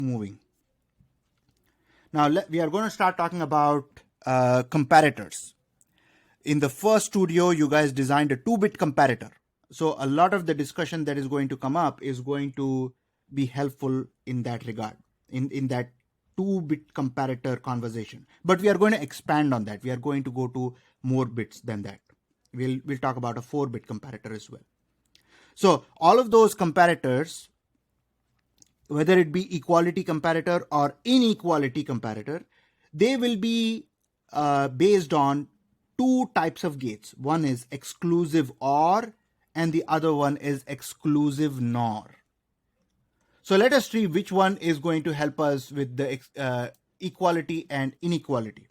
moving. Now we are going to start talking about comparators. In the first studio, you guys designed a 2-bit comparator. So a lot of the discussion that is going to come up is going to be helpful in that regard, in that 2-bit comparator conversation. But we are going to expand on that. We are going to go to more bits than that. We'll talk about a 4-bit comparator as well. So all of those comparators, whether it be equality comparator or inequality comparator, they will be based on 2 types of gates. One is exclusive OR and the other one is exclusive NOR. So let us see which one is going to help us with the equality and inequality.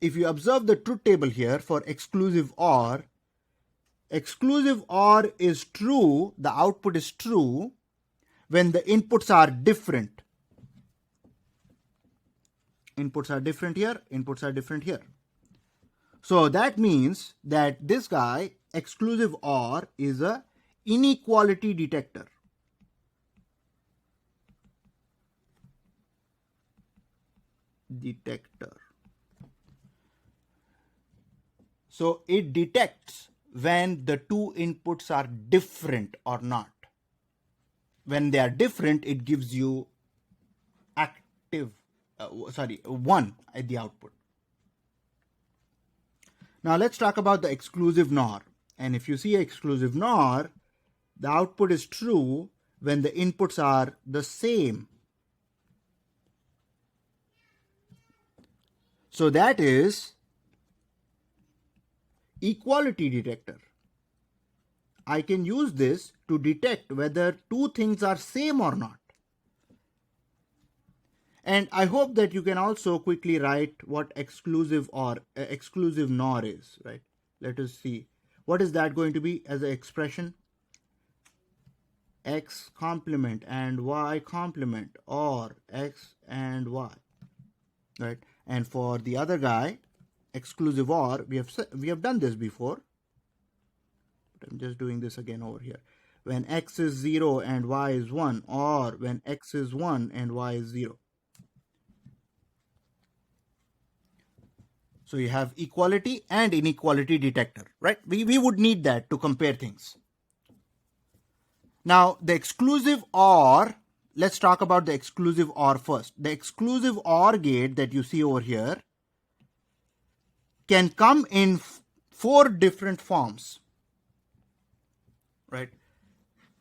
If you observe the truth table here for exclusive OR is true, the output is true when the inputs are different. Inputs are different here, inputs are different here. So that means that this guy, exclusive OR, is a inequality detector. So it detects when the 2 inputs are different or not. When they are different, it gives you active, 1 at the output. Now let's talk about the exclusive NOR. And if you see exclusive NOR, the output is true when the inputs are the same. So that is equality detector. I can use this to detect whether 2 things are same or not. And I hope that you can also quickly write what exclusive NOR is, right? Let us see. What is that going to be as an expression? X complement and Y complement, or X and Y, right? And for the other guy, exclusive OR, we have done this before. But I'm just doing this again over here. When X is 0 and Y is 1, or when X is 1 and Y is 0. So you have equality and inequality detector, right? We would need that to compare things. Now the exclusive OR, let's talk about the exclusive OR first. The exclusive OR gate that you see over here can come in 4 different forms, right?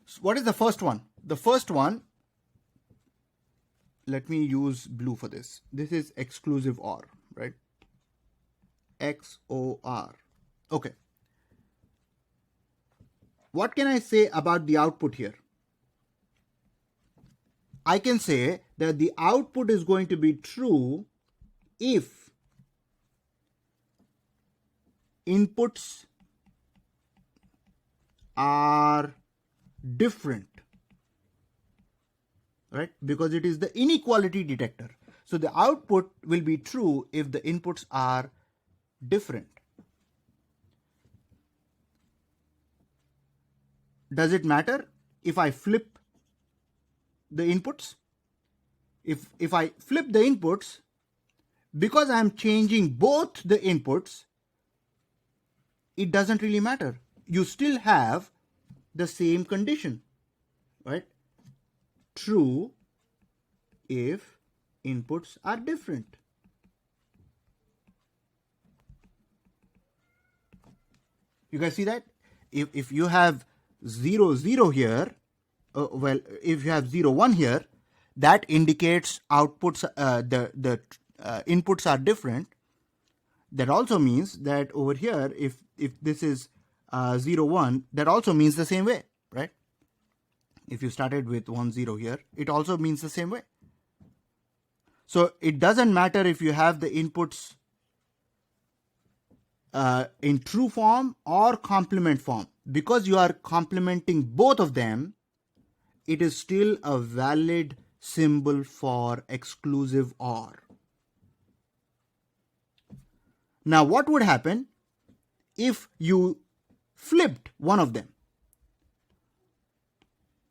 So what is the first one? The first one, let me use blue for this. This is exclusive OR, right? XOR. Okay. What can I say about the output here? I can say that the output is going to be true if inputs are different, right? Because it is the inequality detector. So the output will be true if the inputs are different. Does it matter if I flip the inputs? If I flip the inputs, because I'm changing both the inputs, it doesn't really matter. You still have the same condition, right? True if inputs are different. You guys see that? If you have 0, 0 here, if you have 0, 1 here, that indicates outputs, the inputs are different. That also means that over here, if this is 0, 1, that also means the same way, right? If you started with 1, 0 here, it also means the same way. So it doesn't matter if you have the inputs in true form or complement form. Because you are complementing both of them, it is still a valid symbol for exclusive OR. Now what would happen if you flipped one of them?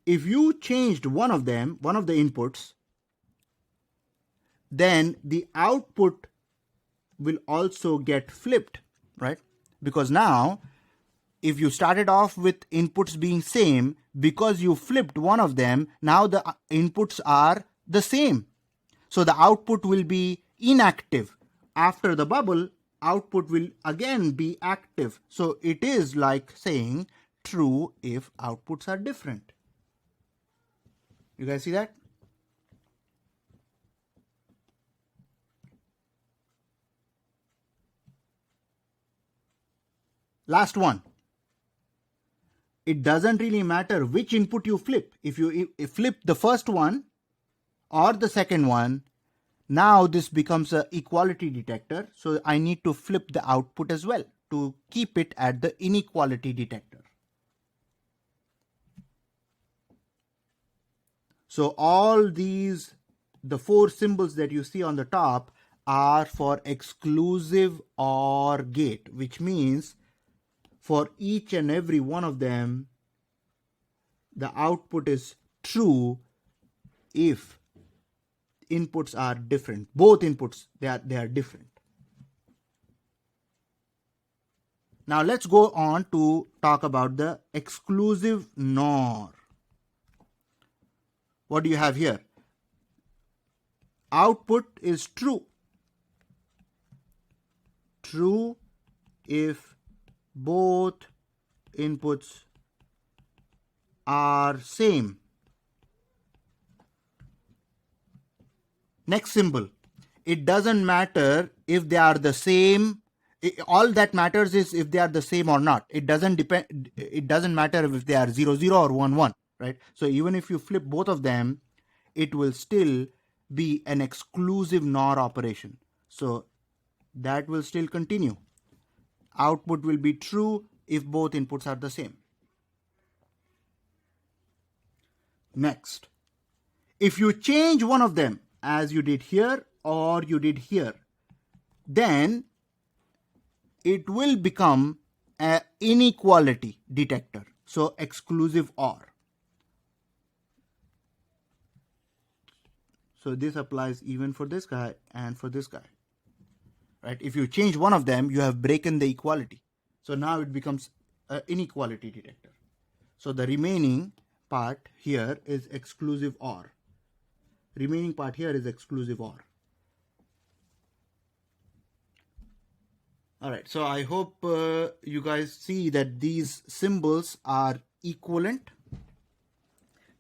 if you changed one of the inputs, then the output will also get flipped, right? Because now, if you started off with inputs being same, because you flipped one of them, now the inputs are the same. So the output will be inactive. After the bubble, output will again be active. So it is like saying true if outputs are different. You guys see that? Last one. It doesn't really matter which input you flip. If you flip the first one or the second one, now this becomes an equality detector. So I need to flip the output as well to keep it at the inequality detector. So all these, the four symbols that you see on the top are for exclusive OR gate, which means for each and every one of them, the output is true if inputs are different. Both inputs, they are different. Now let's go on to talk about the exclusive NOR. What do you have here? Output is true. True if both inputs are same. Next symbol. It doesn't matter if they are the same. All that matters is if they are the same or not. It doesn't matter if they are 0, 0 or 1, 1, right? So even if you flip both of them, it will still be an exclusive NOR operation. So that will still continue. Output will be true if both inputs are the same. Next, if you change one of them, as you did here or you did here, then it will become an inequality detector. So exclusive OR. So this applies even for this guy and for this guy, right? If you change one of them, you have broken the equality. So now it becomes an inequality detector. So the remaining part here is exclusive OR. Remaining part here is exclusive OR. All right, so I hope you guys see that these symbols are equivalent.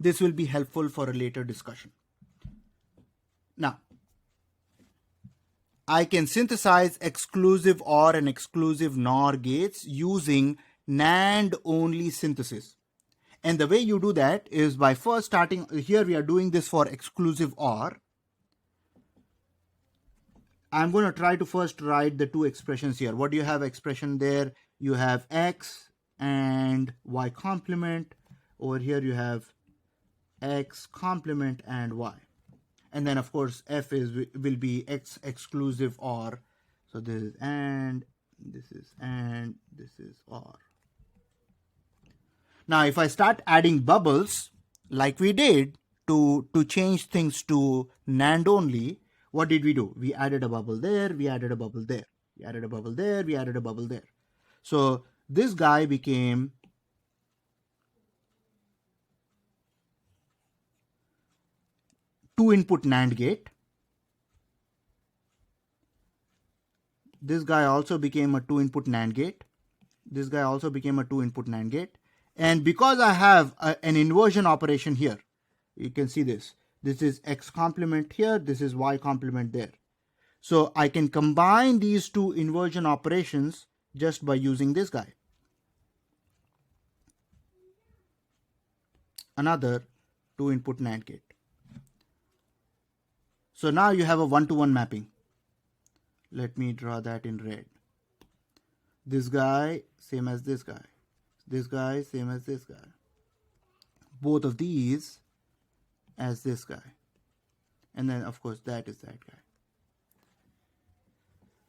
This will be helpful for a later discussion. Now, I can synthesize exclusive OR and exclusive NOR gates using NAND only synthesis. And the way you do that is by first starting, here we are doing this for exclusive OR. I'm going to try to first write the two expressions here. What do you have expression there? You have X and Y complement. Over here you have X complement and Y. And then of course F will be X exclusive OR. So this is and this is OR. Now if I start adding bubbles like we did to change things to NAND only, what did we do? We added a bubble there, we added a bubble there, we added a bubble there, we added a bubble there. So this guy became two input NAND gate. This guy also became a two input NAND gate. This guy also became a two input NAND gate. And because I have an inversion operation here, you can see this. This is X complement here, this is Y complement there. So I can combine these two inversion operations just by using this guy. Another two input NAND gate. So now you have a one-to-one mapping. Let me draw that in red. This guy same as this guy. This guy same as this guy. Both of these as this guy. And then of course that is that guy.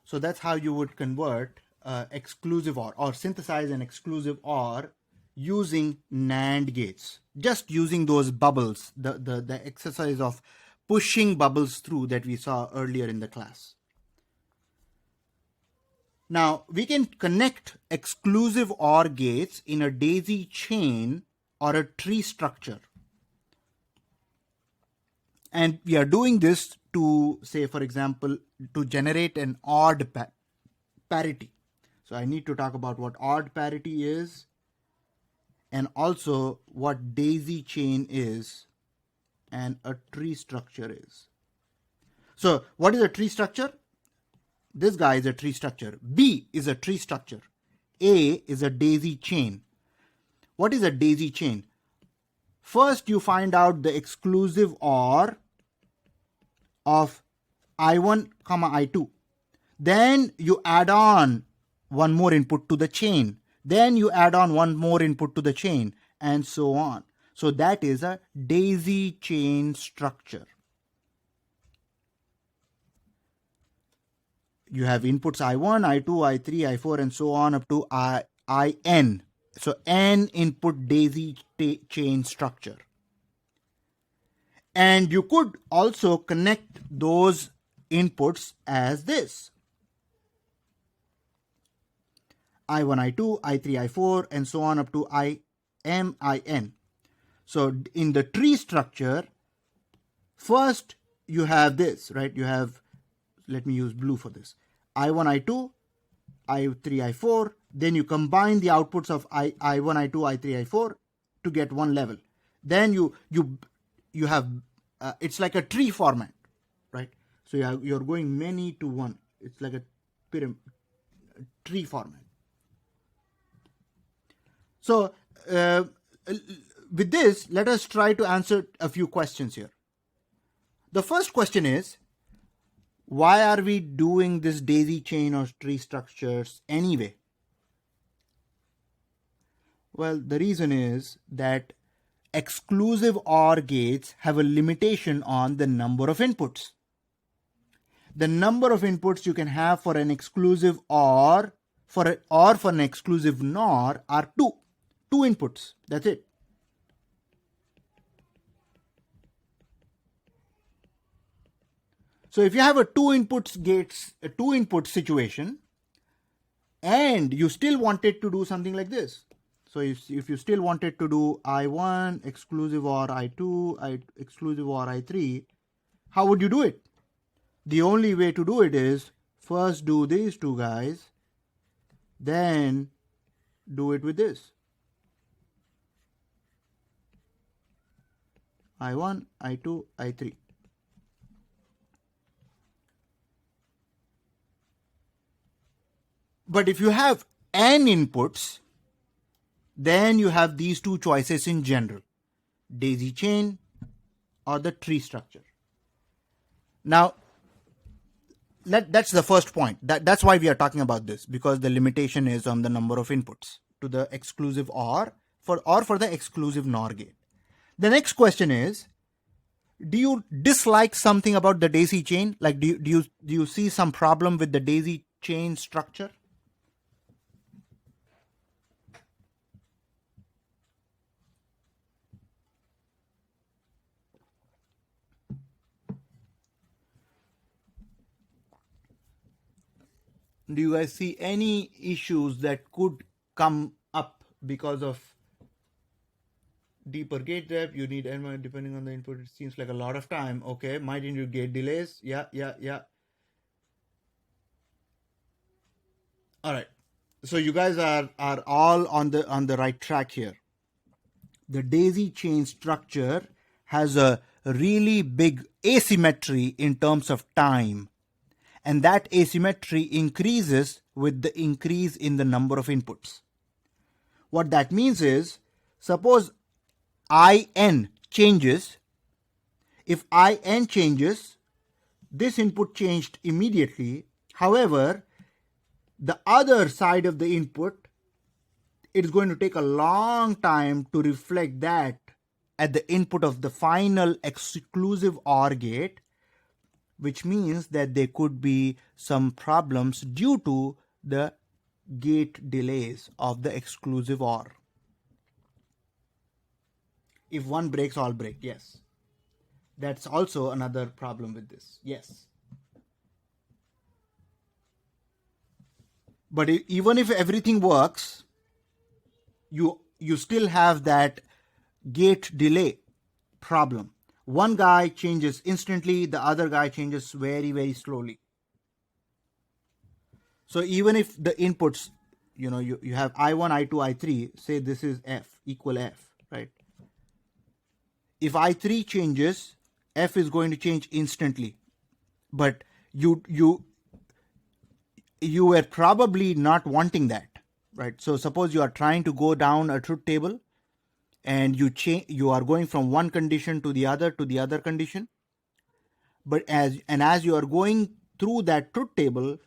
So that's how you would convert exclusive OR or synthesize an exclusive OR using NAND gates, just using those bubbles, the exercise of pushing bubbles through that we saw earlier in the class. Now, we can connect exclusive OR gates in a daisy chain or a tree structure. And we are doing this to, say, for example, to generate an odd parity. So I need to talk about what odd parity is and also what daisy chain is and a tree structure is. So what is a tree structure? This guy is a tree structure. B is a tree structure. A is a daisy chain. What is a daisy chain? First, you find out the exclusive OR of I1, I2. Then you add on one more input to the chain. Then you add on one more input to the chain, and so on. So that is a daisy chain structure. You have inputs I1, I2, I3, I4, and so on up to IN. So N input daisy chain structure. And you could also connect those inputs as this. I1, I2, I3, I4, and so on up to IN. So in the tree structure, first you have this, right? You have, let me use blue for this, I1, I2, I3, I4. Then you combine the outputs of I1, I2, I3, I4 to get one level. Then you have, it's like a tree format, right? So you're going many to one. It's like a pyramid, tree format. So with this, let us try to answer a few questions here. The first question is, why are we doing this daisy chain or tree structures anyway? Well, the reason is that exclusive OR gates have a limitation on the number of inputs. The number of inputs you can have for an exclusive OR for an exclusive NOR are two inputs. That's it. So if you have a two input situation and you still wanted to do something like this. So if you still wanted to do I1 exclusive OR I2, exclusive OR I3, how would you do it? The only way to do it is first do these two guys, then do it with this. I1, I2, I3. But if you have n inputs, then you have these two choices in general, daisy chain or the tree structure. Now, that's the first point. That's why we are talking about this, because the limitation is on the number of inputs to the exclusive OR for the exclusive NOR gate. The next question is, do you dislike something about the daisy chain? Like, do you see some problem with the daisy chain structure? Do you guys see any issues that could come up because of deeper gate depth? You need n depending on the input. It seems like a lot of time. Okay, might you gate delays? Yeah. All right. So you guys are all on the right track here. The daisy chain structure has a really big asymmetry in terms of time. And that asymmetry increases with the increase in the number of inputs. What that means is, suppose IN changes. If IN changes, this input changed immediately. However, the other side of the input, it is going to take a long time to reflect that at the input of the final exclusive OR gate, which means that there could be some problems due to the gate delays of the exclusive OR. If one breaks, all break. Yes. That's also another problem with this. Yes. But even if everything works, you still have that gate delay problem. One guy changes instantly, the other guy changes very, very slowly. So even if the inputs, you have I1, I2, I3, say this is F, equal F, right? If I3 changes, F is going to change instantly. But you were probably not wanting that, right? So suppose you are trying to go down a truth table and you are going from one condition to the other condition. But as you are going through that truth table,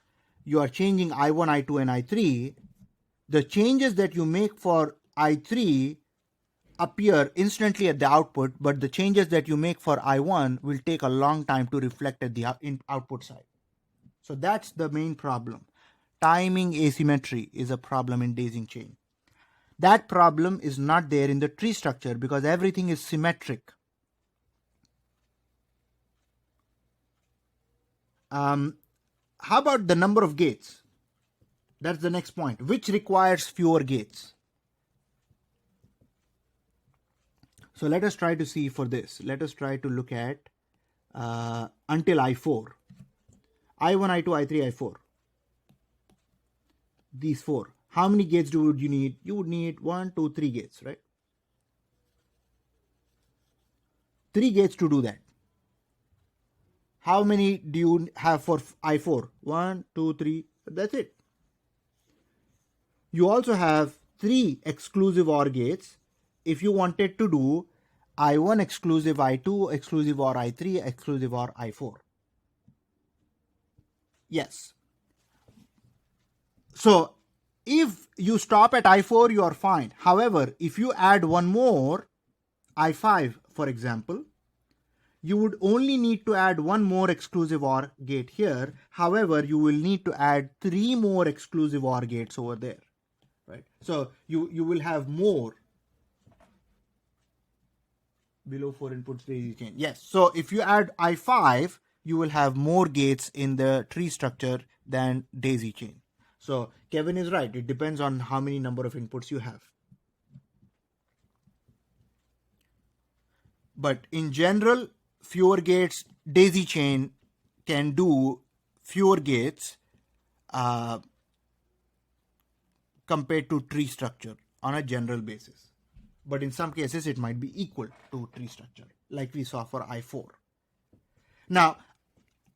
you are changing I1, I2, and I3. The changes that you make for I3 appear instantly at the output, but the changes that you make for I1 will take a long time to reflect at the output side. So that's the main problem. Timing asymmetry is a problem in daisy chain. That problem is not there in the tree structure because everything is symmetric. How about the number of gates? That's the next point. Which requires fewer gates? So let us try to see for this. Let us try to look at until I4. I1, I2, I3, I4. These four. How many gates would you need? You would need 1, 2, 3 gates, right? 3 gates to do that. How many do you have for I4? 1, 2, 3. That's it. You also have 3 exclusive OR gates if you wanted to do I1 exclusive I2 exclusive OR I3 exclusive OR I4. Yes. So if you stop at I4, you are fine. However, if you add one more, I5 for example, you would only need to add one more exclusive OR gate here. However, you will need to add 3 more exclusive OR gates over there, right? So you will have more below 4 inputs daisy chain. Yes. So if you add I5, you will have more gates in the tree structure than daisy chain. So Kevin is right. It depends on how many number of inputs you have. But in general, fewer gates, daisy chain can do fewer gates compared to tree structure on a general basis. But in some cases, it might be equal to tree structure, like we saw for I4. Now,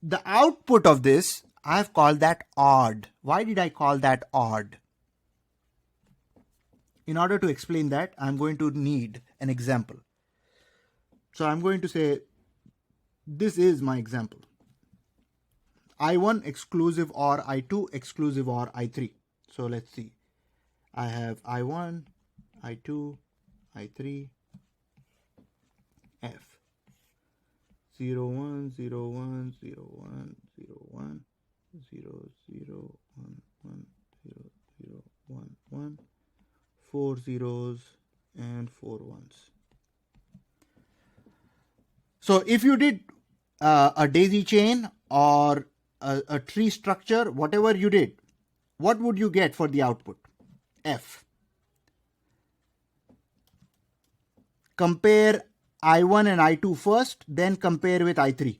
the output of this, I have called that odd. Why did I call that odd? In order to explain that, I'm going to need an example. So I'm going to say, this is my example. I1 exclusive OR I2 exclusive OR I3. So let's see. I have I1, I2, I3, F. 0, 1, 0, 1, 0, 1, 0, 1, 0, 0, 1, 1, 0, 0, 1, 1, 4 zeros and 4 ones. So if you did a daisy chain or a tree structure, whatever you did, what would you get for the output? F. Compare I1 and I2 first, then compare with I3,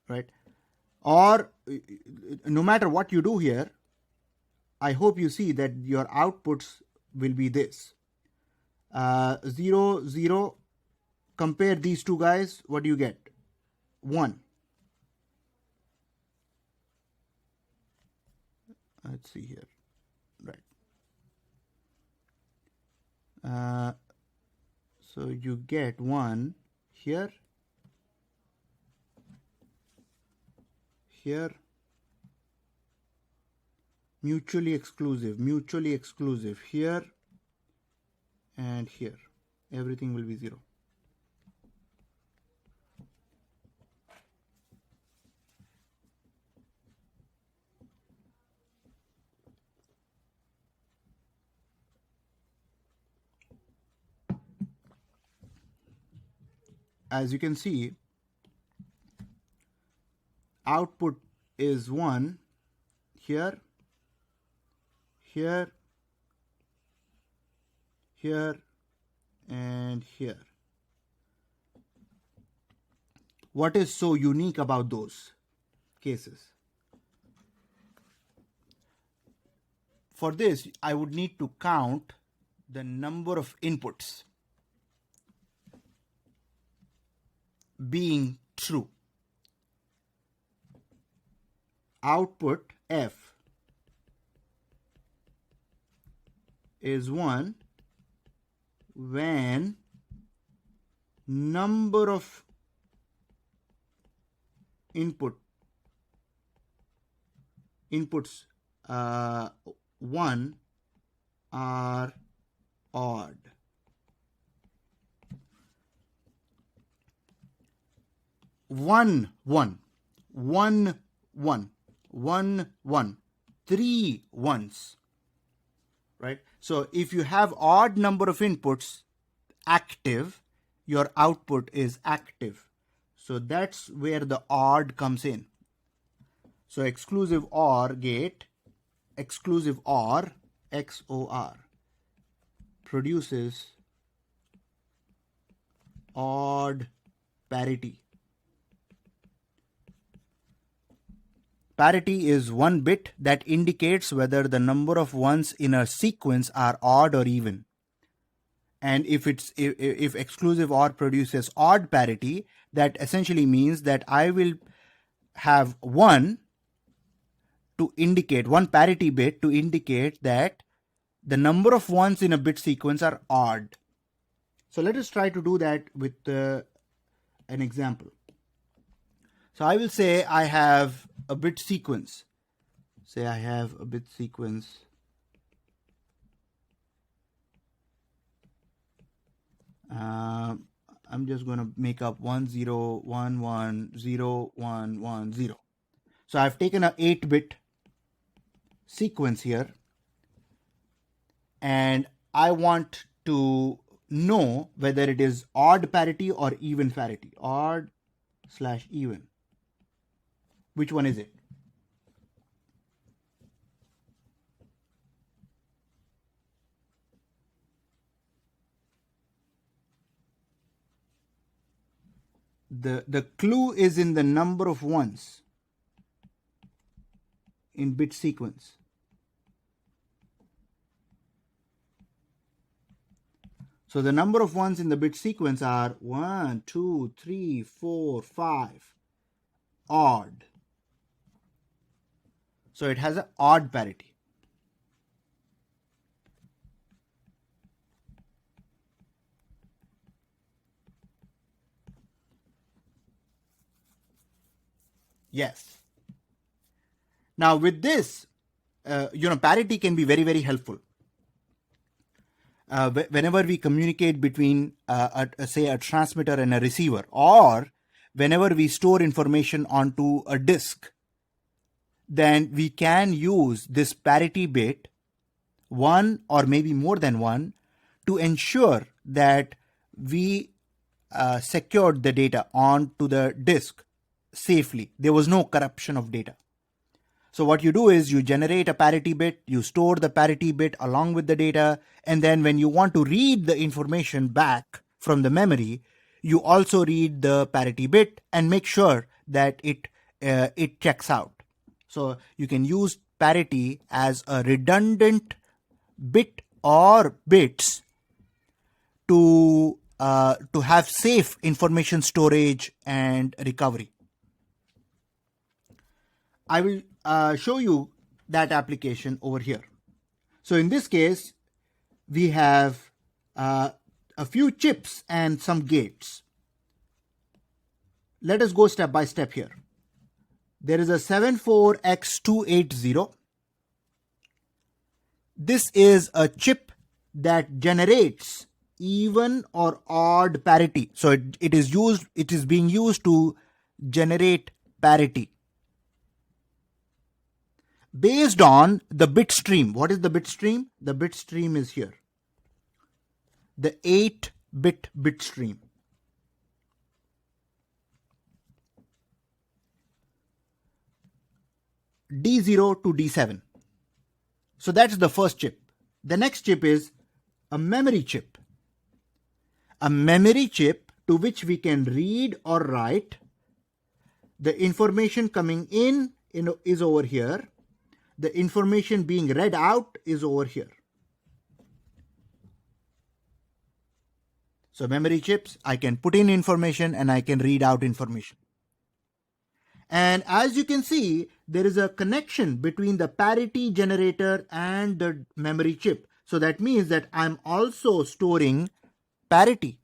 right? Or no matter what you do here, I hope you see that your outputs will be this. 0, 0, compare these two guys, what do you get? 1. Let's see here, right. So you get 1 here, here, mutually exclusive here and here. Everything will be 0. as you can see, output is 1 here, here, here, and here. What is so unique about those cases? For this, I would need to count the number of inputs being true. Output F is 1 when number of inputs 1 are odd. One, 3 ones, right? So if you have odd number of inputs active, your output is active. So that's where the odd comes in. So exclusive OR gate, exclusive OR, XOR, produces odd parity. Parity is one bit that indicates whether the number of ones in a sequence are odd or even. And if exclusive OR produces odd parity, that essentially means that I will have one parity bit to indicate that the number of ones in a bit sequence are odd. So let us try to do that with an example. So I will say I have a bit sequence. Say I have a bit sequence I'm just going to make up 1 0 1 1 0 1 1 0. So I've taken an 8-bit sequence here, and I want to know whether it is odd parity or even parity. Odd/even. Which one is it? The clue is in the number of ones in bit sequence. So the number of ones in the bit sequence are 1, 2, 3, 4, 5, odd. So it has an odd parity. Yes. Now with this, parity can be very, very helpful. Whenever we communicate between, say, a transmitter and a receiver, or whenever we store information onto a disk, then we can use this parity bit, 1 or maybe more than 1, to ensure that we secured the data onto the disk safely. There was no corruption of data. So what you do is you generate a parity bit, you store the parity bit along with the data, and then when you want to read the information back from the memory, you also read the parity bit and make sure that it checks out. So you can use parity as a redundant bit or bits to have safe information storage and recovery. I will show you that application over here. So in this case, we have a few chips and some gates. Let us go step by step here. There is a 74X280. This is a chip that generates even or odd parity. So it is being used to generate parity based on the bit stream. What is the bit stream? The bit stream is here. The 8-bit bit stream. D0 to D7. So that's the first chip. The next chip is a memory chip. A memory chip to which we can read or write. The information coming in is over here. The information being read out is over here. So memory chips, I can put in information and I can read out information. And as you can see, there is a connection between the parity generator and the memory chip. So that means that I'm also storing parity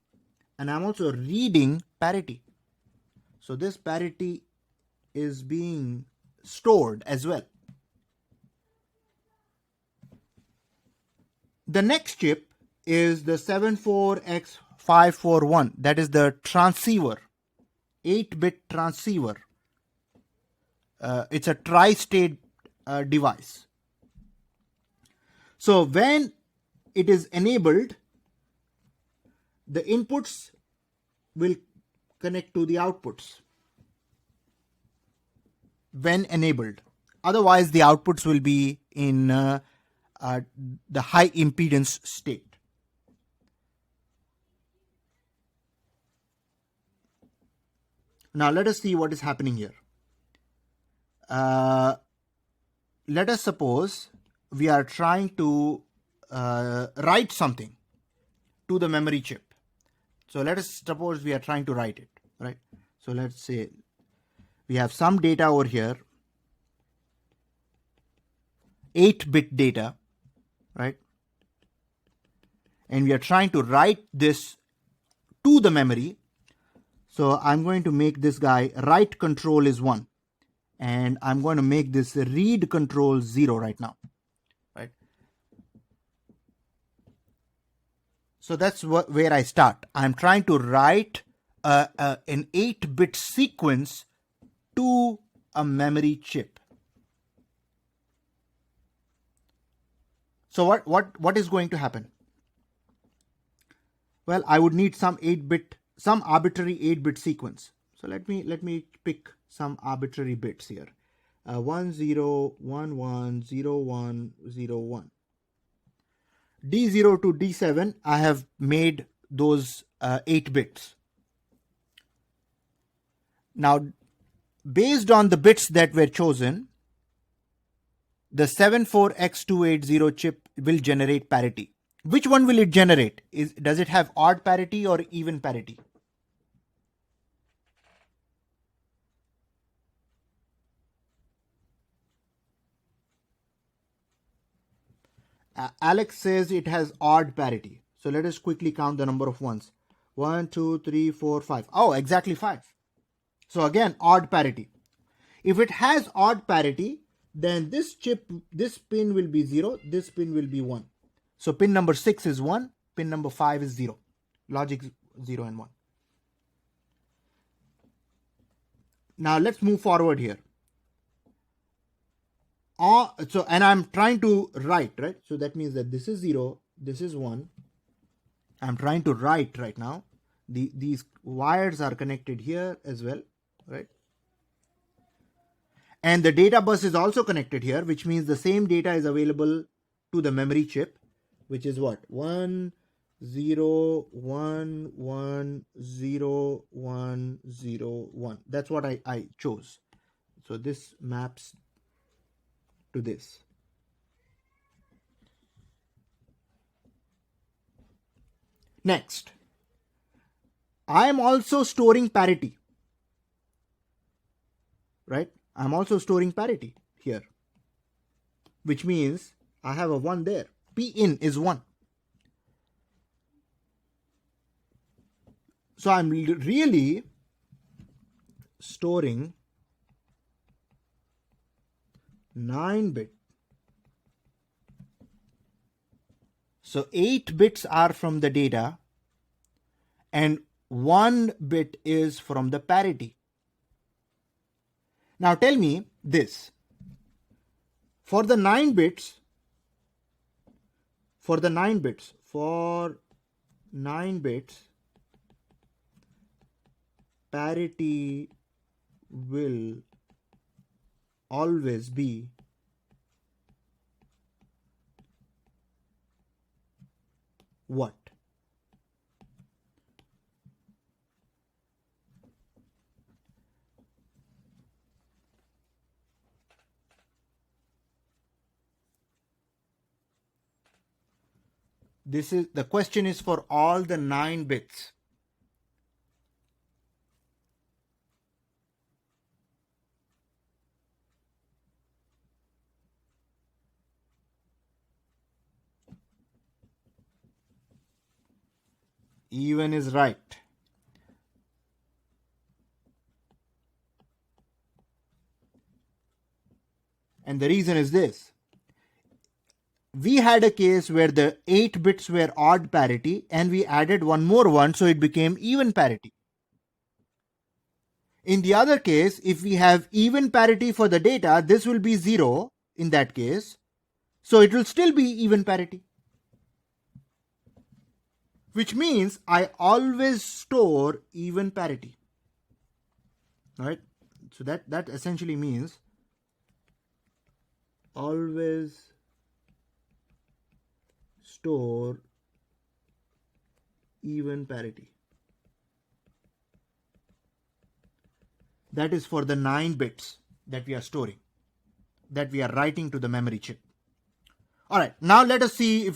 and I'm also reading parity. So this parity is being stored as well. The next chip is the 74X541. That is the transceiver, 8-bit transceiver. It's a tri-state device. So when it is enabled, the inputs will connect to the outputs when enabled. Otherwise, the outputs will be in the high impedance state. Now let us see what is happening here. Let us suppose we are trying to write something to the memory chip. So let us suppose we are trying to write it, right? So let's say we have some data over here, 8-bit data, right? And we are trying to write this to the memory. So I'm going to make this guy write control is 1. And I'm going to make this read control 0 right now, right? So that's where I start. I'm trying to write an 8-bit sequence to a memory chip. So what is going to happen? Well, I would need some arbitrary 8-bit sequence. So let me pick some arbitrary bits here. 1 0 1 1 0 1 0 1. D0 to D7, I have made those 8 bits. Now, based on the bits that were chosen, the 74X280 chip will generate parity. Which one will it generate? Does it have odd parity or even parity? Alex says it has odd parity. So let us quickly count the number of ones. 1, 2, 3, 4, 5. Oh, exactly 5. So again, odd parity. If it has odd parity, then this pin will be 0, this pin will be 1. So pin number 6 is 1, pin number 5 is 0. Logic 0 and 1. Now let's move forward here. And I'm trying to write, right? So that means that this is 0, this is 1. I'm trying to write right now. These wires are connected here as well, right? And the data bus is also connected here, which means the same data is available to the memory chip, which is what? 1 0 1 1 0 1 0 1. That's what I chose. So this maps to this. Next, I am also storing parity, right? I'm also storing parity here, which means I have a 1 there. P in is 1. So I'm really storing 9-bit. So 8 bits are from the data and 1 bit is from the parity. Now tell me this. For the 9 bits, parity will always be what? This is the question is for all the 9 bits. Even is right. And the reason is this. We had a case where the 8 bits were odd parity and we added one more one, so it became even parity. In the other case, if we have even parity for the data, this will be 0 in that case. So it will still be even parity. Which means I always store even parity. Right? So that essentially means always store even parity. That is for the 9 bits that we are storing, that we are writing to the memory chip. All right, now let us see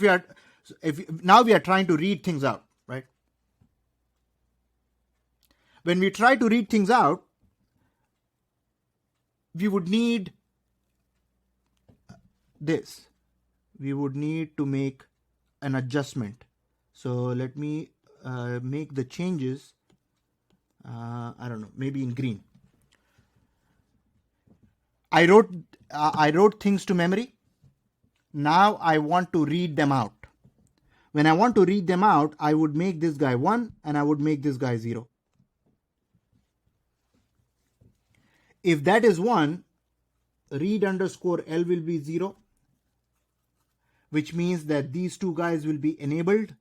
now we are trying to read things out, right? When we try to read things out, we would need this. We would need to make an adjustment. So let me make the changes, I don't know, maybe in green. I wrote things to memory. Now I want to read them out. When I want to read them out, I would make this guy 1 and I would make this guy 0. If that is 1, read underscore L will be 0, which means that these two guys will be enabled,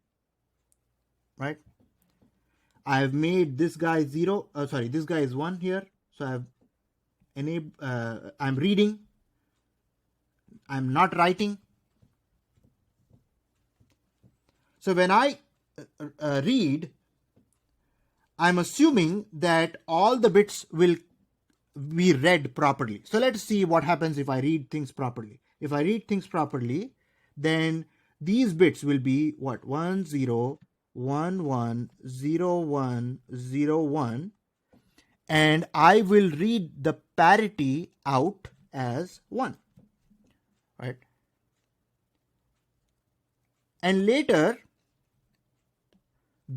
right? I have made this guy 0. This guy is 1 here. So I have enabled. I'm reading. I'm not writing. So when I read, I'm assuming that all the bits will be read properly. So let's see what happens if I read things properly. If I read things properly, then these bits will be what? 1 0 1 1 0 1 0 1, and I will read the parity out as 1, right? And later,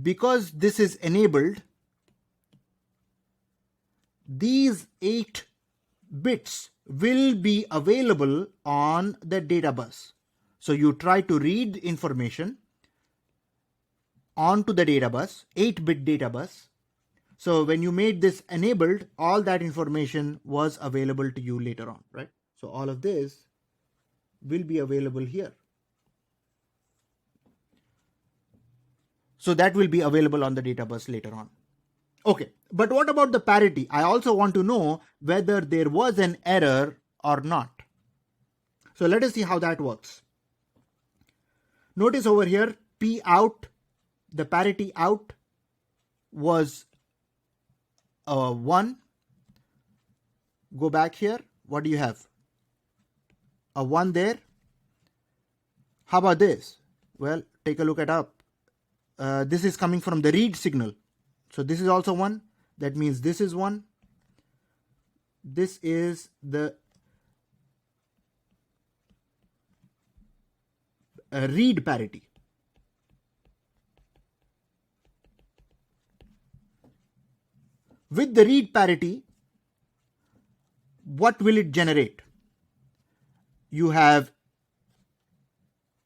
because this is enabled, these 8 bits will be available on the data bus. So you try to read information onto the data bus, 8-bit data bus. So when you made this enabled, all that information was available to you later on, right? So all of this will be available here. So that will be available on the data bus later on. Okay, but what about the parity? I also want to know whether there was an error or not. So let us see how that works. Notice over here, P out, the parity out was 1. Go back here. What do you have? A 1 there. How about this? Well, take a look at up. This is coming from the read signal. So this is also 1. That means this is 1. This is the read parity. With the read parity, what will it generate? You have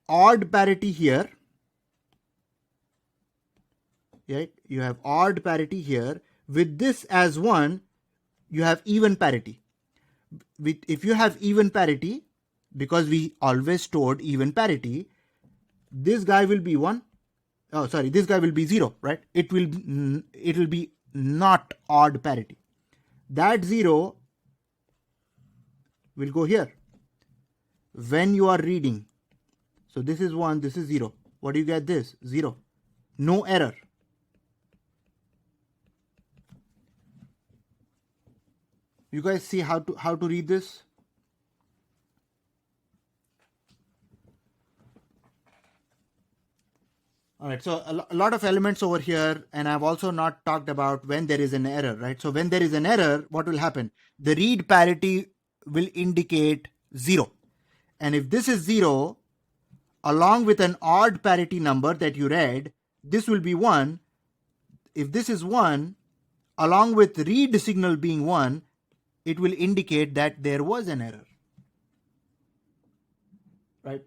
odd parity here. Right? You have odd parity here. With this as 1, you have even parity. If you have even parity, because we always stored even parity, this guy will be 1. Oh, sorry, this guy will be 0, right? It will be not odd parity. That 0 will go here. When you are reading, so this is 1, this is 0. What do you get? This 0. No error. You guys see how to read this? All right, so a lot of elements over here, and I've also not talked about when there is an error, right? So when there is an error, what will happen? The read parity will indicate 0. And if this is 0, along with an odd parity number that you read, this will be 1. If this is 1, along with read signal being 1, it will indicate that there was an error, right?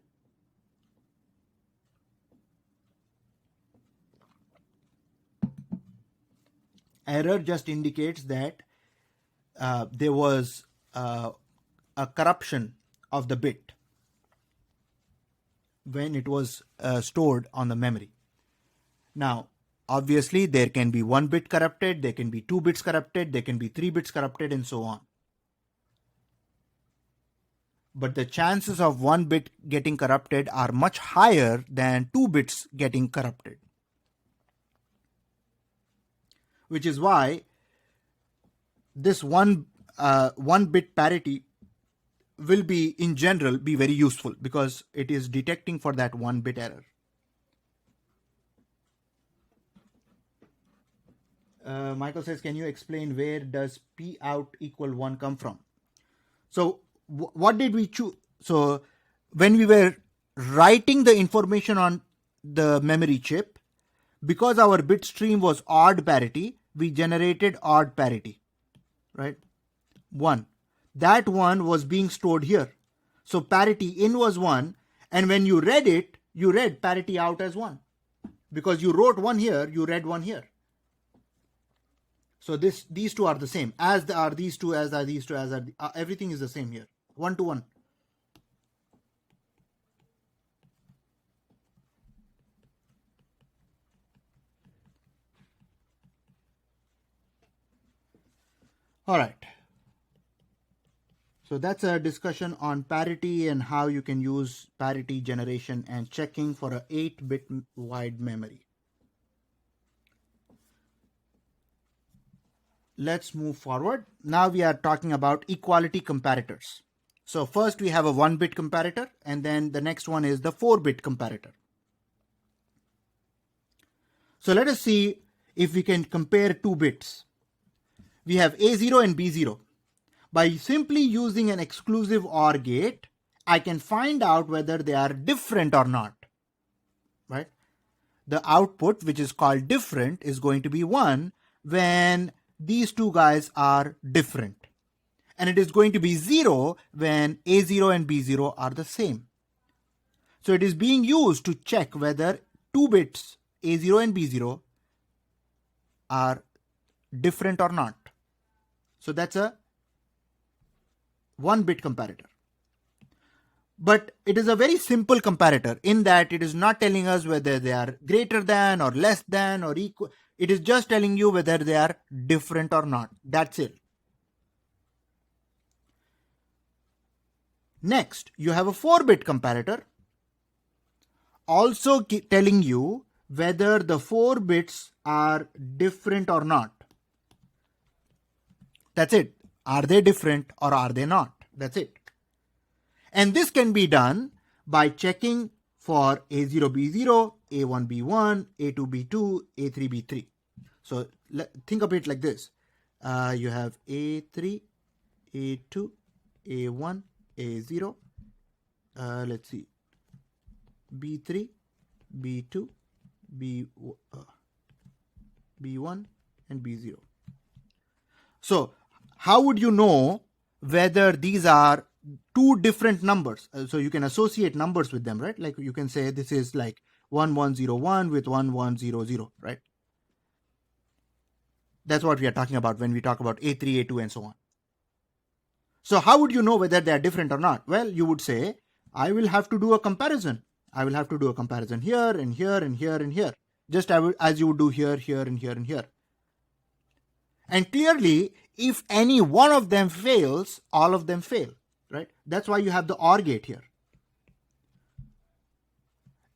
Error just indicates that there was a corruption of the bit when it was stored on the memory. Now, obviously, there can be 1 bit corrupted, there can be 2 bits corrupted, there can be 3 bits corrupted, and so on. But the chances of 1 bit getting corrupted are much higher than 2 bits getting corrupted. Which is why this one bit parity will be, in general, be very useful, because it is detecting for that 1 bit error. Michael says, can you explain where does P out equal 1 come from? So what did we choose? So when we were writing the information on the memory chip, because our bit stream was odd parity, we generated odd parity, right? 1. That 1 was being stored here. So parity in was 1, and when you read it, you read parity out as 1. Because you wrote 1 here, you read 1 here. So these two are the same. As are these two, as are these two, as are everything is the same here. 1 to 1. All right. So that's a discussion on parity and how you can use parity generation and checking for a 8-bit wide memory. Let's move forward. Now we are talking about equality comparators. So first we have a 1-bit comparator, and then the next one is the 4-bit comparator. So let us see if we can compare 2 bits. We have A0 and B0. By simply using an exclusive OR gate, I can find out whether they are different or not, right? The output, which is called different, is going to be 1 when these two guys are different. And it is going to be 0 when A0 and B0 are the same. So it is being used to check whether 2 bits A0 and B0 are different or not. So that's a 1-bit comparator. But it is a very simple comparator in that it is not telling us whether they are greater than or less than or equal. It is just telling you whether they are different or not. That's it. Next, you have a 4-bit comparator, also telling you whether the 4 bits are different or not. That's it. Are they different or are they not? That's it. And this can be done by checking for A0, B0, A1, B1, A2, B2, A3, B3. So think of it like this. You have A3, A2, A1, A0. Let's see. B3, B2, B1, and B0. So how would you know whether these are 2 different numbers? So you can associate numbers with them, right? Like you can say this is like 1101 with 1100, right? That's what we are talking about when we talk about A3, A2, and so on. So how would you know whether they are different or not? Well, you would say, I will have to do a comparison. I will have to do a comparison here and here and here and here. Just as you would do here, here, and here, and here. And clearly, if any one of them fails, all of them fail. right? That's why you have the OR gate here.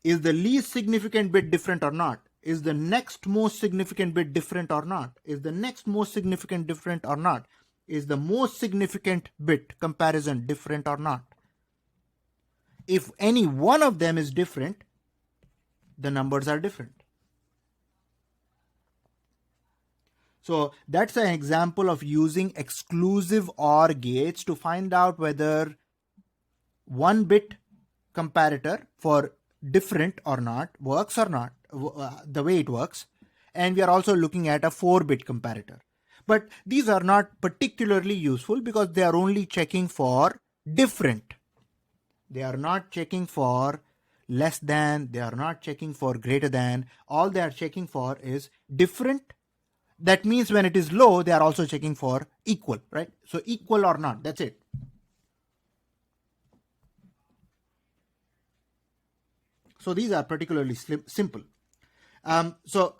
Is the least significant bit different or not? Is the next most significant bit different or not? Is the next most significant different or not? Is the most significant bit comparison different or not? If any one of them is different, the numbers are different. So that's an example of using exclusive OR gates to find out whether one bit comparator for different or not works or not, the way it works. And we are also looking at a 4-bit comparator. But these are not particularly useful because they are only checking for different. They are not checking for less than, they are not checking for greater than. All they are checking for is different. That means when it is low, they are also checking for equal, right? So equal or not, that's it. So these are particularly simple. So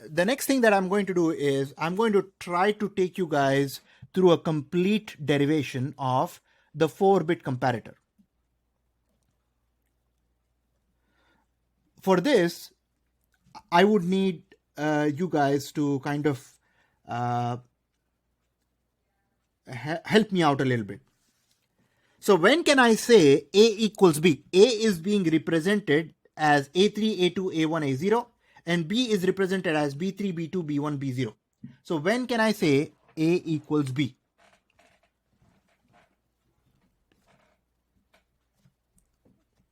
the next thing that I'm going to do is I'm going to try to take you guys through a complete derivation of the 4-bit comparator. For this, I would need you guys to kind of help me out a little bit. So when can I say A equals B? A is being represented as A3, A2, A1, A0, and B is represented as B3, B2, B1, B0. So when can I say A equals B?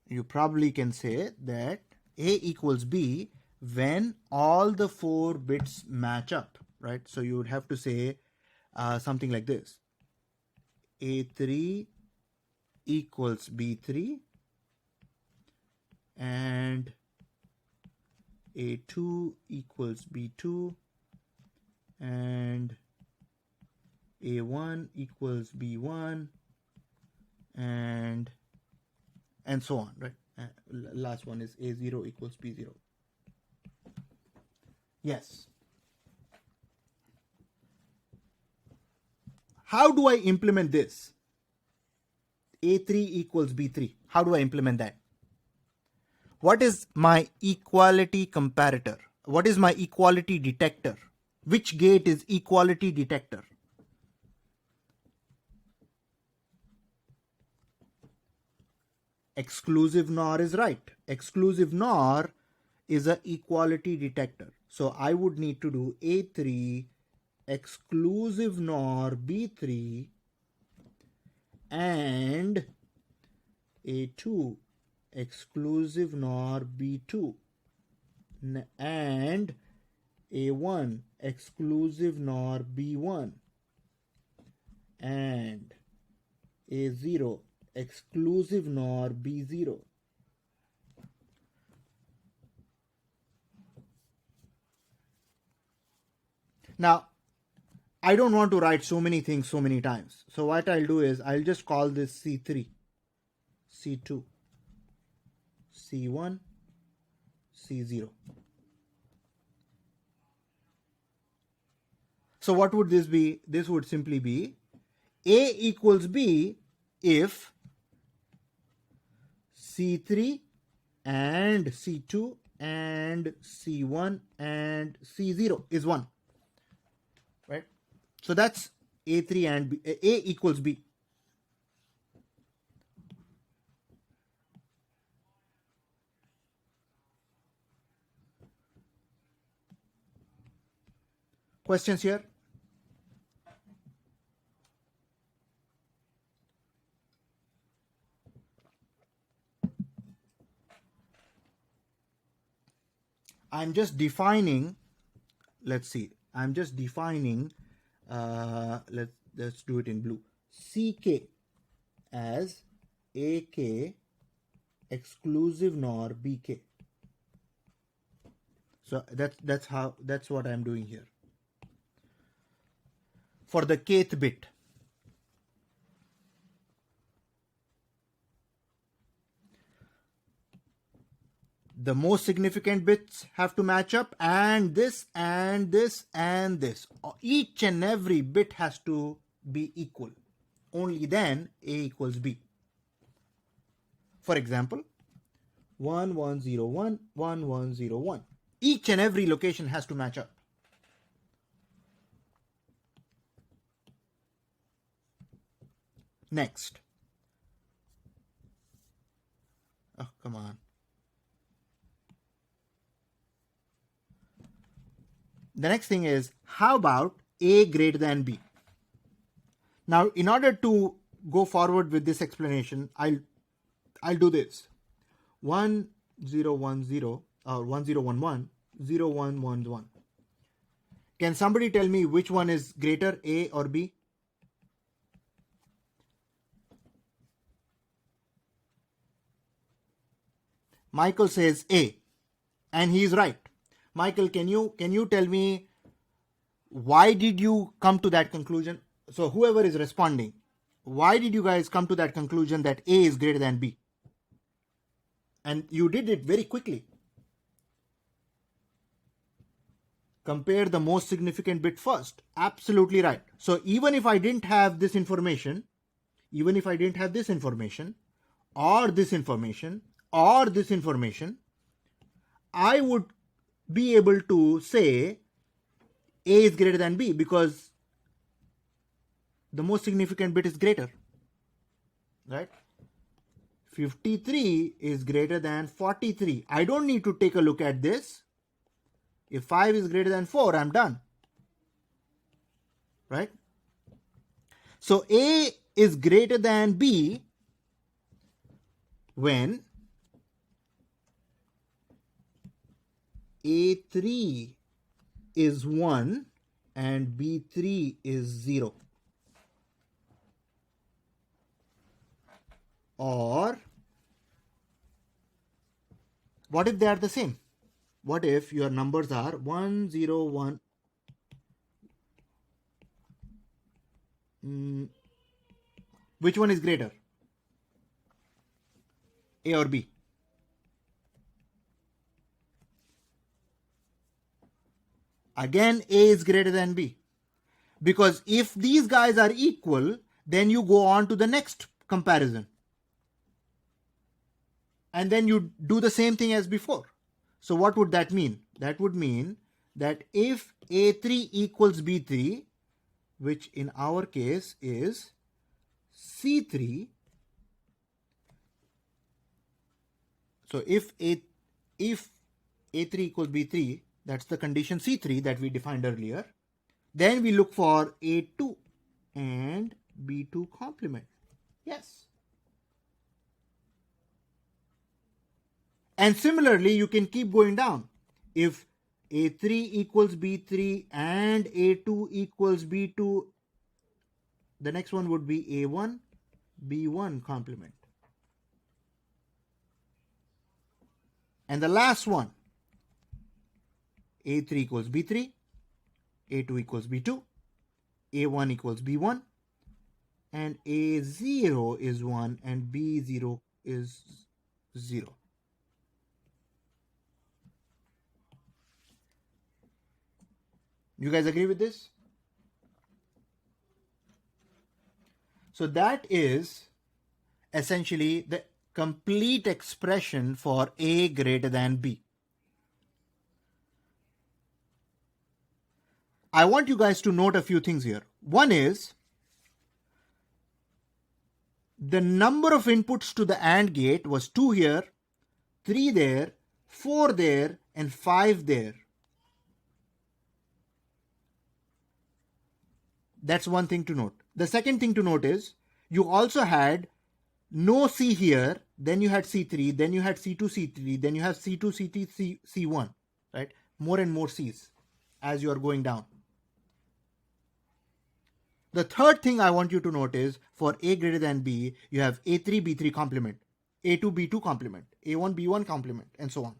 You probably can say that A equals B when all the 4 bits match up, right? So you would have to say something like this. A3 equals B3 and A2 equals B2 and A1 equals B1 and so on, right? Last one is A0 equals B0. Yes. How do I implement this? A3 equals B3. How do I implement that? What is my equality comparator? What is my equality detector? Which gate is equality detector? Exclusive NOR is right. Exclusive NOR is an equality detector. So I would need to do A3 exclusive NOR B3 and A2 exclusive NOR B2 and A1 exclusive NOR B1 and A0 exclusive NOR B0. Now, I don't want to write so many things so many times. So what I'll do is I'll just call this C3, C2, C1, C0. So what would this be? This would simply be A equals B if C3 and C2 and C1 and C0 is 1. Right? So that's A3 and B. A equals B. Questions here? I'm just defining, let's see, I'm just defining, let's do it in blue, CK as AK exclusive NOR BK. So that's what I'm doing here. For the kth bit. The most significant bits have to match up, and this and this and this. Each and every bit has to be equal. only then A equals B. For example, 1, 1, 0, 1, 1, 1, 0, 1. Each and every location has to match up. Next. Oh, come on. The next thing is, how about A greater than B? Now, in order to go forward with this explanation, I'll do this. 1, 0, 1, 0, or 1, 0, 1, 1, 0, 1, 1, 1. Can somebody tell me which one is greater, A or B? Michael says A, and he is right. Michael, can you tell me why did you come to that conclusion? So whoever is responding, why did you guys come to that conclusion that A is greater than B? And you did it very quickly. Compare the most significant bit first. Absolutely right. So even if I didn't have this information, or this information, or this information, I would be able to say A is greater than B because the most significant bit is greater, right? 53 is greater than 43. I don't need to take a look at this. If 5 is greater than 4, I'm done, right? So A is greater than B when A3 is 1 and B3 is 0. Or what if they are the same? What if your numbers are 1, 0, 1? Which one is greater? A or B? Again, A is greater than B. Because if these guys are equal, then you go on to the next comparison. And then you do the same thing as before. So what would that mean? That would mean that if A3 equals B3, which in our case is C3, so if A3 equals B3, that's the condition C3 that we defined earlier, then we look for A2 and B2 complement. Yes. And similarly, you can keep going down. If A3 equals B3 and A2 equals B2, the next one would be A1, B1 complement. And the last one, A3 equals B3, A2 equals B2, A1 equals B1, and A0 is 1 and B0 is 0. You guys agree with this? So that is essentially the complete expression for A greater than B. I want you guys to note a few things here. One is the number of inputs to the AND gate was 2 here, 3 there, 4 there, and 5 there. That's one thing to note. The second thing to note is you also had no C here, then you had C3, then you had C2, C3, then you have C2, C3, C1, right? More and more C's as you are going down. The third thing I want you to note is for A greater than B, you have A3, B3 complement, A2, B2 complement, A1, B1 complement, and so on.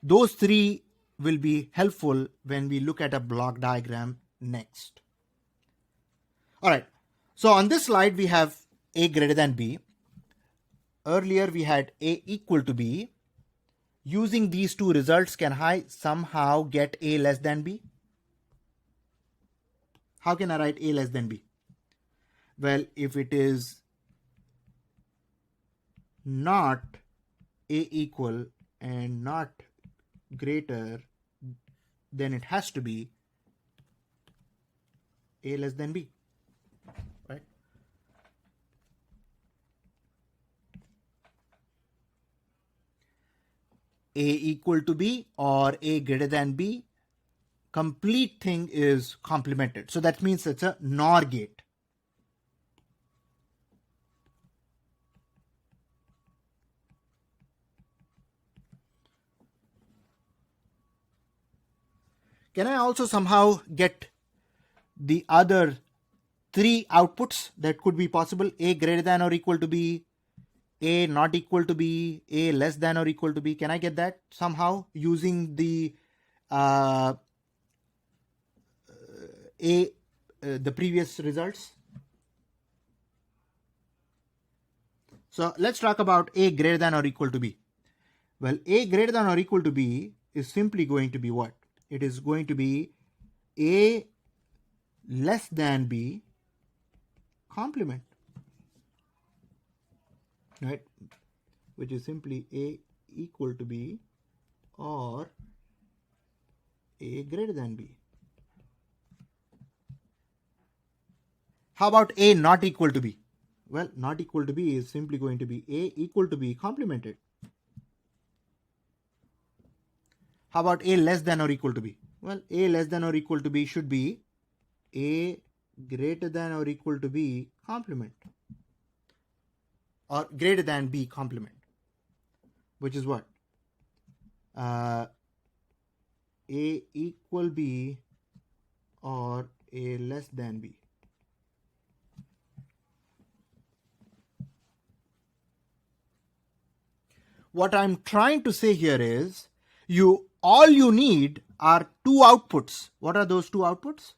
Those three will be helpful when we look at a block diagram next. All right. So on this slide, we have A greater than B. Earlier, we had A equal to B. Using these two results, can I somehow get A less than B? How can I write A less than B? Well, if it is not A equal and not greater, then it has to be A less than B, right? A equal to B or A greater than B, complete thing is complemented. So that means it's a NOR gate. Can I also somehow get the other three outputs that could be possible? A greater than or equal to B, A not equal to B, A less than or equal to B. Can I get that somehow using the the previous results? So let's talk about A greater than or equal to B. Well, A greater than or equal to B is simply going to be what? It is going to be A less than B complement, right? Which is simply A equal to B or A greater than B. How about A not equal to B? Well, not equal to B is simply going to be A equal to B complemented. How about A less than or equal to B? Well, A less than or equal to B should be A greater than or equal to B complement, or greater than B complement, which is what? A equal B or A less than B. What I'm trying to say here is all you need are two outputs. What are those two outputs?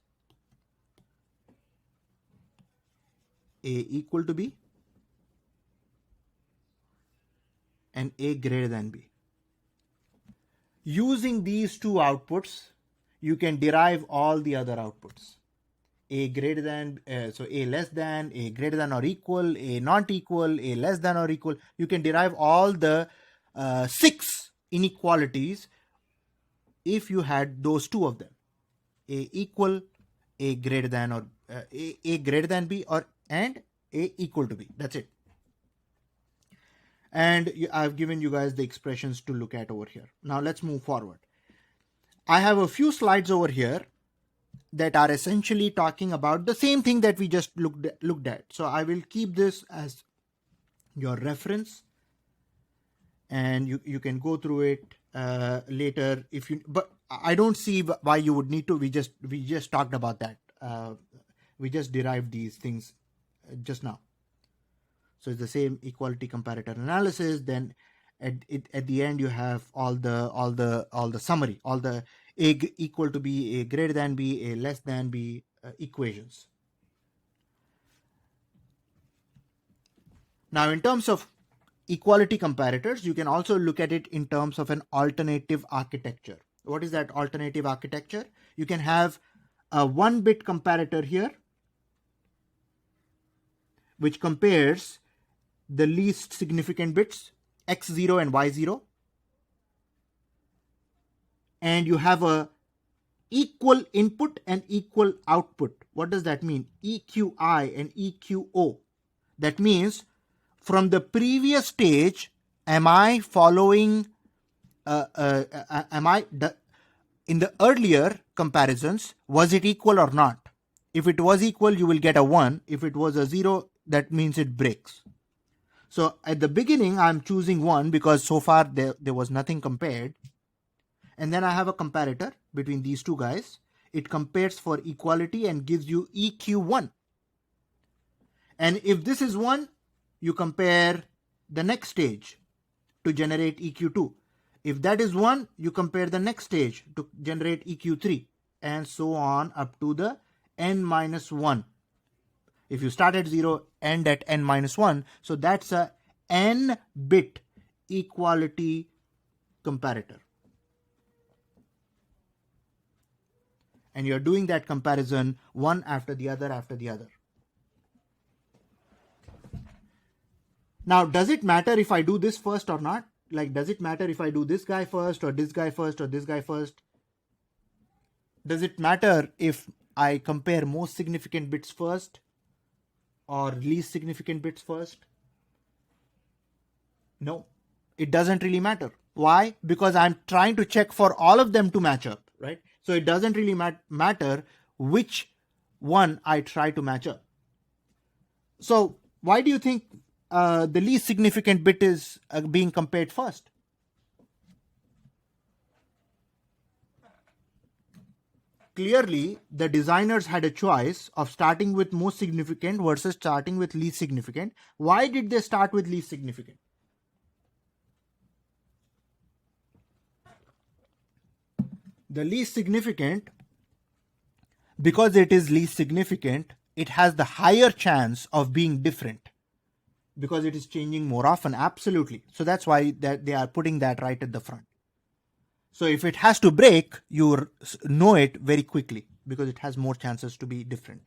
A equal to B and A greater than B. Using these two outputs, you can derive all the other outputs. A greater than, so A less than, A greater than or equal, A not equal, A less than or equal. You can derive all the 6 inequalities if you had those two of them. A equal, A greater than or A greater than B, or and A equal to B. That's it. And I've given you guys the expressions to look at over here. Now let's move forward. I have a few slides over here that are essentially talking about the same thing that we just looked at. So I will keep this as your reference, and you can go through it later if you. But I don't see why you would need to. We just talked about that. We just derived these things just now. So it's the same equality comparator analysis. Then at the end you have all the summary, all the A equal to B, A greater than B, A less than B equations. Now in terms of equality comparators, you can also look at it in terms of an alternative architecture. What is that alternative architecture? You can have a 1-bit comparator here, which compares the least significant bits, x0 and y0, and you have a equal input and equal output. What does that mean? EQI and EQO. That means from the previous stage, am I following, in the earlier comparisons, was it equal or not? If it was equal, you will get a 1. If it was a 0, that means it breaks. So at the beginning, I'm choosing 1 because so far there was nothing compared. And then I have a comparator between these two guys. It compares for equality and gives you EQ1. And if this is 1, you compare the next stage to generate EQ2. If that is 1, you compare the next stage to generate EQ3, and so on up to the n-1. If you start at 0, end at n-1. So that's a n-bit equality comparator. and you're doing that comparison one after the other after the other. Now, does it matter if I do this first or not? Like, does it matter if I do this guy first or this guy first or this guy first? Does it matter if I compare most significant bits first or least significant bits first? No, it doesn't really matter. Why? Because I'm trying to check for all of them to match up, right? So it doesn't really matter which one I try to match up. So why do you think the least significant bit is being compared first? Clearly, the designers had a choice of starting with most significant versus starting with least significant. Why did they start with least significant? The least significant, because it is least significant, it has the higher chance of being different because it is changing more often. Absolutely. So that's why that they are putting that right at the front. So if it has to break, you know it very quickly because it has more chances to be different.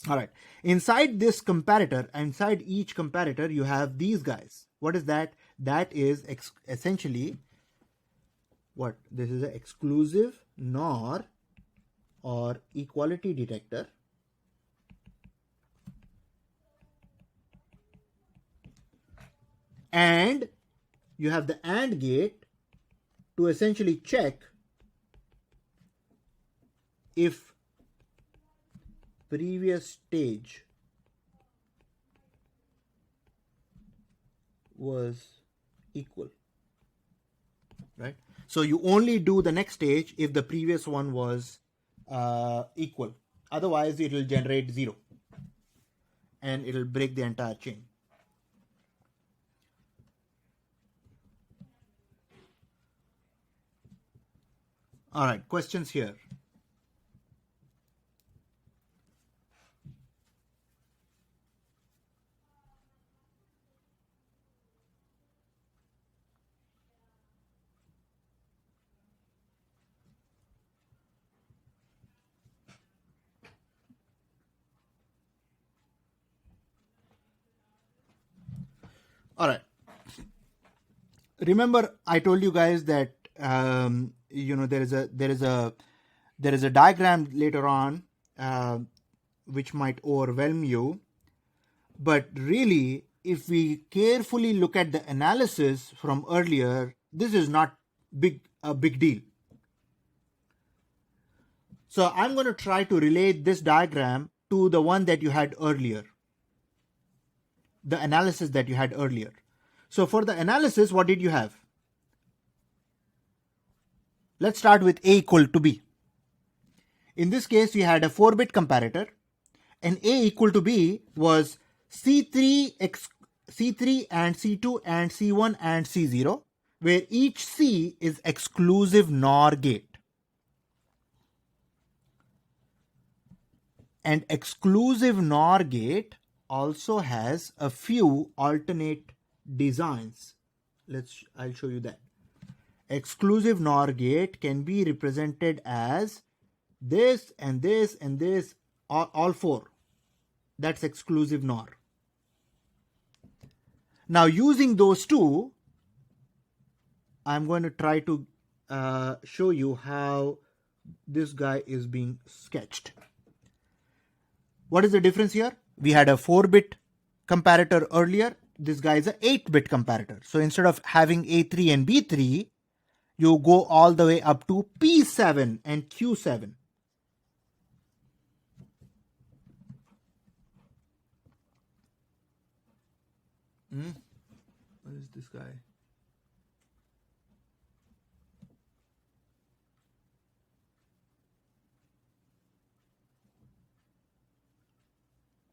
All right. Inside this comparator, inside each comparator, you have these guys. What is that? That is essentially what? This is an exclusive NOR or equality detector. And you have the AND gate to essentially check if previous stage was equal, right? So you only do the next stage if the previous one was equal. Otherwise, it will generate 0 and it will break the entire chain. All right, questions here. All right. Remember, I told you guys that there is a diagram later on which might overwhelm you, but really, if we carefully look at the analysis from earlier, this is not a big deal. So I'm going to try to relate this diagram to the one that you had earlier, the analysis that you had earlier. So for the analysis, what did you have? Let's start with A equal to B. In this case, we had a 4-bit comparator, and A equal to B was C3 and C2 and C1 and C0, where each C is exclusive NOR gate. And exclusive NOR gate also has a few alternate designs. I'll show you that. Exclusive NOR gate can be represented as this and this and this, all 4. That's exclusive NOR. Now, using those 2, I'm going to try to show you how this guy is being sketched. What is the difference here? We had a 4-bit comparator earlier. This guy is an 8-bit comparator. So instead of having A3 and B3, you go all the way up to P7 and Q7. What is this guy?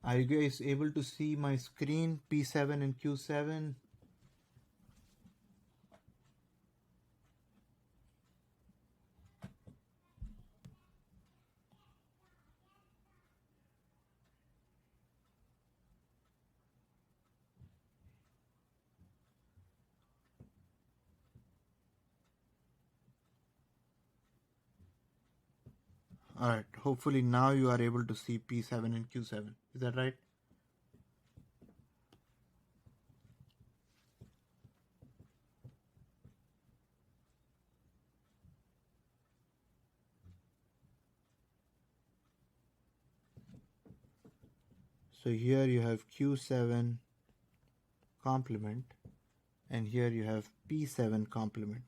Are you guys able to see my screen, P7 and Q7? All right, hopefully now you are able to see P7 and Q7. Is that right? So here you have Q7 complement, and here you have P7 complement.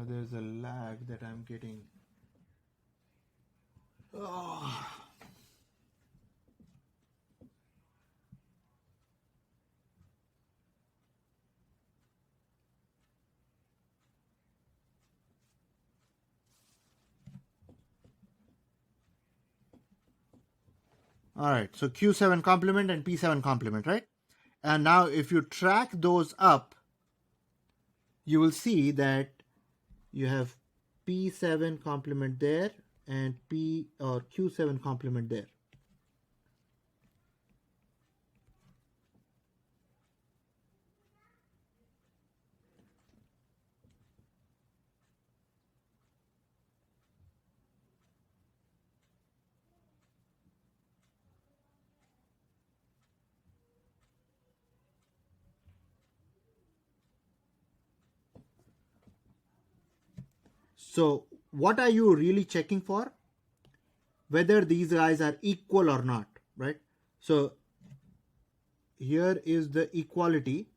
There's a lag that I'm getting. Oh. All right, so Q7 complement and P7 complement, right? And now if you track those up, you will see that you have P7 complement there and P or Q7 complement there. So what are you really checking for? Whether these guys are equal or not, right? So here is the equality,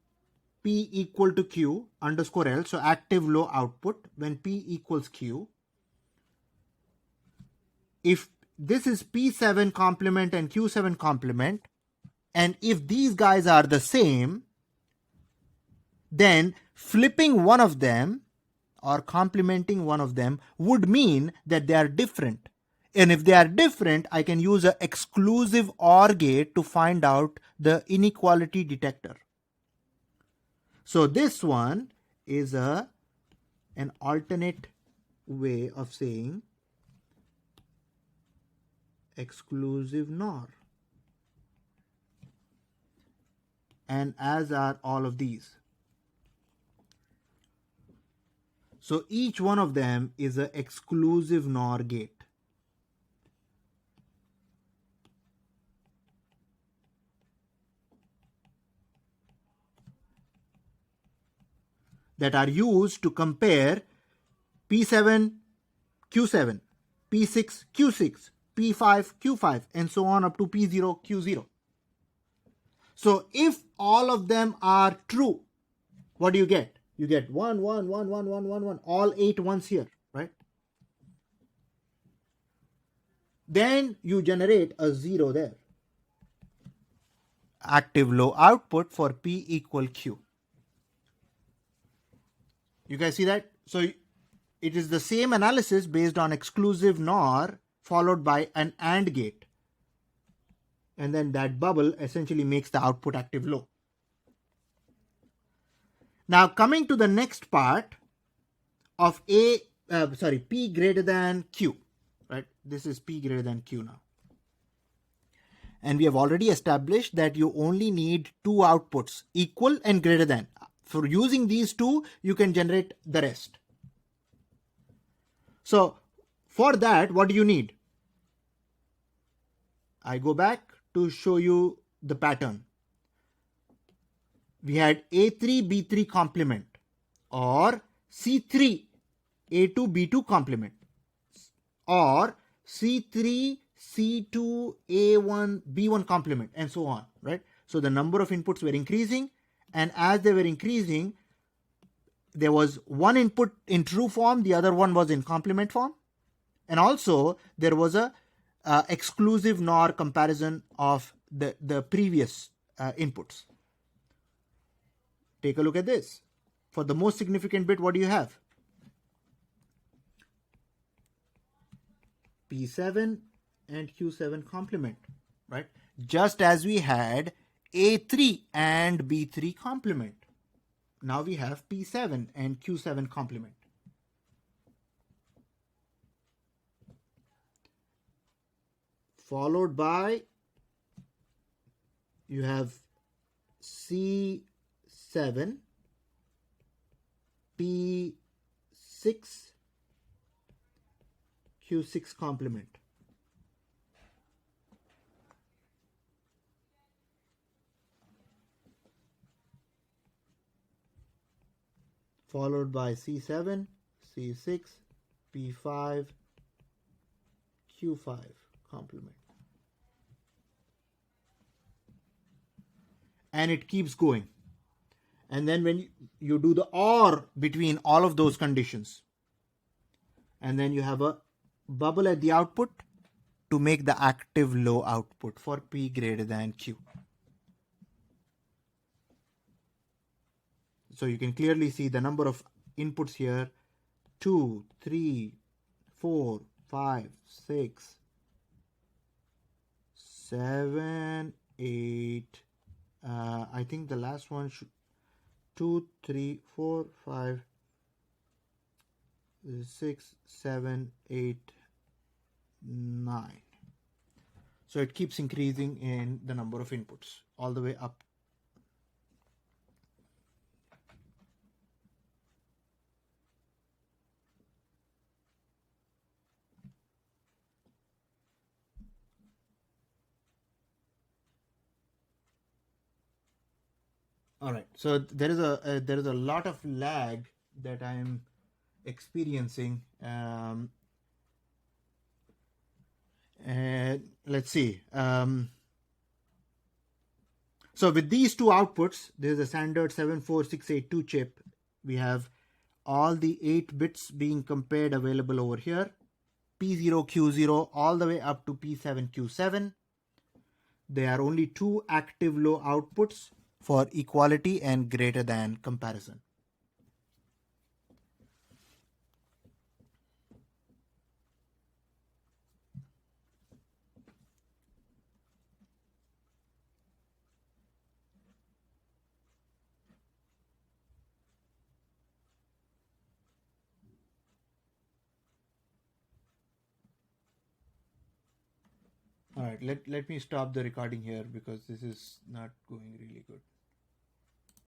P equal to Q underscore L, so active low output when P equals Q. If this is P7 complement and Q7 complement, and if these guys are the same, then flipping one of them or complementing one of them would mean that they are different. And if they are different, I can use an exclusive OR gate to find out the inequality detector. So this one is an alternate way of saying exclusive NOR. And as are all of these. So each one of them is an exclusive NOR gate. That are used to compare P7, Q7, P6, Q6, P5, Q5, and so on up to P0, Q0. So if all of them are true, what do you get? You get 1, 1, 1, 1, 1, 1, 1, all 8 ones here, right? Then you generate a 0 there. Active low output for P equal Q. You guys see that? So it is the same analysis based on exclusive NOR followed by an AND gate. And then that bubble essentially makes the output active low. Now coming to the next part of P greater than Q, right? This is P greater than Q now. And we have already established that you only need two outputs, equal and greater than. For using these two, you can generate the rest. So for that, what do you need? I go back to show you the pattern. We had A3, B3 complement or C3, A2, B2 complement or C3, C2, A1, B1 complement and so on, right? So the number of inputs were increasing, and as they were increasing, there was one input in true form, the other one was in complement form, and also there was a exclusive NOR comparison of the previous inputs. Take a look at this. For the most significant bit, what do you have? P7 and Q7 complement, right? Just as we had A3 and B3 complement. Now we have P7 and Q7 complement. Followed by, you have C7, P6, Q6 complement. Followed by C7, C6, P5, Q5 complement. And it keeps going. And then when you do the OR between all of those conditions, and then you have a bubble at the output to make the active low output for P greater than Q. So you can clearly see the number of inputs here: 2, 3, 4, 5, 6, 7, 8. I think the last one should 2, 3, 4, 5, 6, 7, 8, 9. So it keeps increasing in the number of inputs all the way up. All right, so there is a lot of lag that I am experiencing. And let's see. So with these two outputs, there's a standard 74682 chip. We have all the 8 bits being compared available over here. P0, Q0 all the way up to P7, Q7. There are only 2 active low outputs for equality and greater than comparison. All right, let me stop the recording here because this is not going really good.